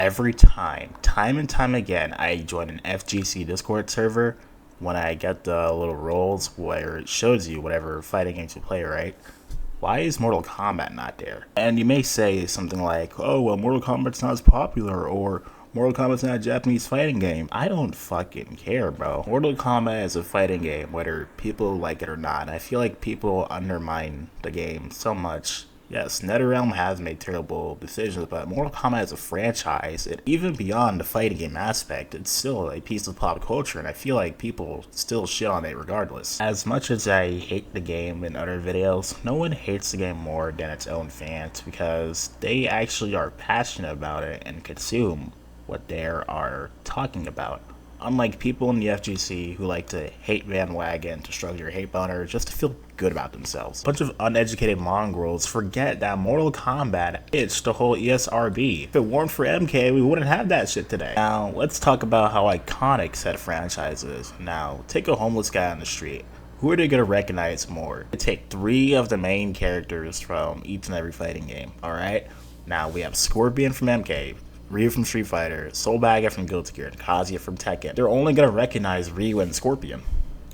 Every time and time again, I join an FGC Discord server. When I get the little roles where it shows you whatever fighting games you play, right? Why is Mortal Kombat not there? And you may say something like, oh, well, Mortal Kombat's not as popular, or Mortal Kombat's not a Japanese fighting game. I don't fucking care, bro. Mortal Kombat is a fighting game, whether people like it or not. I feel like people undermine the game so much. Yes, NetherRealm has made terrible decisions, but Mortal Kombat is a franchise. Even beyond the fighting game aspect, it's still a piece of pop culture, and I feel like people still shit on it regardless. As much as I hate the game in other videos, no one hates the game more than its own fans, because they actually are passionate about it and consume what they are talking about. Unlike people in the FGC who like to hate bandwagon to stroke your hate boner just to feel good about themselves. A bunch of uneducated mongrels forget that Mortal Kombat itched the whole ESRB. If it weren't for MK, we wouldn't have that shit today. Now, let's talk about how iconic said franchise is. Now, take a homeless guy on the street. Who are they gonna recognize more? They take 3 of the main characters from each and every fighting game, alright? Now, we have Scorpion from MK, Ryu from Street Fighter, Soul Bagger from Guilty Gear, and Kazuya from Tekken. They're only gonna recognize Ryu and Scorpion.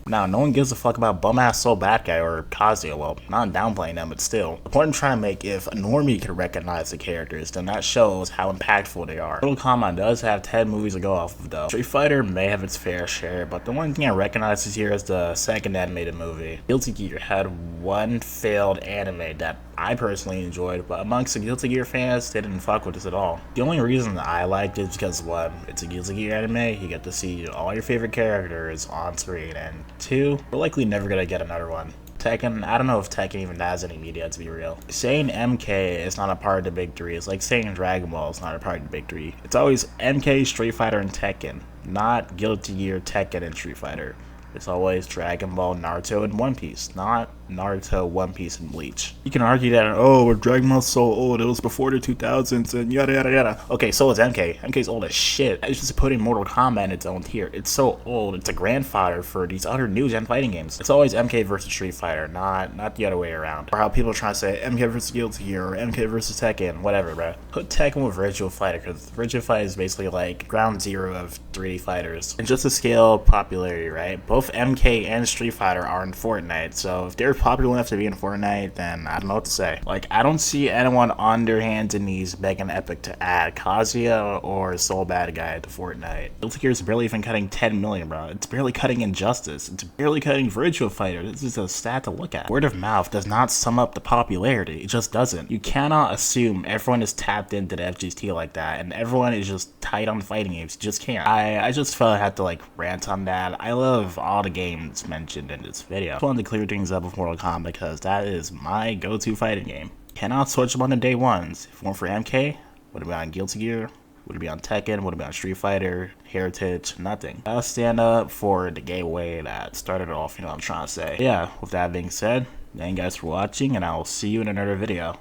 Now, no one gives a fuck about bum-ass Soul Bad Guy or Kazuya. Well, not downplaying them, but still. The point I'm trying to make, if a normie can recognize the characters, then that shows how impactful they are. Mortal Kombat does have 10 movies to go off of, though. Street Fighter may have its fair share, but the one thing I recognize this year is the second animated movie. Guilty Gear had one failed anime that I personally enjoyed, but amongst the Guilty Gear fans, they didn't fuck with this at all. The only reason I liked it is because, 1, it's a Guilty Gear anime, you get to see all your favorite characters on screen, and 2, we're likely never gonna get another one. Tekken, I don't know if Tekken even has any media, to be real. Saying MK is not a part of the big 3 is like saying Dragon Ball is not a part of the big 3. It's always MK, Street Fighter, and Tekken, not Guilty Gear, Tekken, and Street Fighter. It's always Dragon Ball, Naruto, and One Piece, not Naruto, One Piece, and Bleach. You can argue that, oh, Dragon Ball's so old, it was before the 2000s, and yada yada yada. Okay, so is MK. MK's old as shit. It's just putting Mortal Kombat in its own tier. It's so old, it's a grandfather for these other new-gen fighting games. It's always MK versus Street Fighter, not the other way around. Or how people are trying to say MK versus Guilty Gear, or MK versus Tekken, whatever, bro. Put Tekken with Virtual Fighter, because Virtual Fighter is basically like ground zero of 3D fighters. And just to scale popularity, right? Both MK and Street Fighter are in Fortnite, so if they're popular enough to be in Fortnite, then I don't know what to say. Like, I don't see anyone on their hands and knees begging Epic to add Kazuya or Soul Bad Guy to Fortnite. Guilty Gear is barely even cutting 10 million, bro. It's barely cutting Injustice. It's barely cutting Virtual Fighter. This is a stat to look at. Word of mouth does not sum up the popularity. It just doesn't. You cannot assume everyone is tapped into the FGT like that, and everyone is just tight on fighting games. You just can't. I just felt I had to like rant on that. I love all the games mentioned in this video. Just wanted to clear things up with Mortal Kombat because that is my go-to fighting game. Cannot switch them on the day ones. If it weren't for MK, would it be on Guilty Gear? Would it be on Tekken? Would it be on Street Fighter? Heritage? Nothing. I'll stand up for the gateway that started off, you know what I'm trying to say. Yeah, with that being said, thank you guys for watching, and I will see you in another video.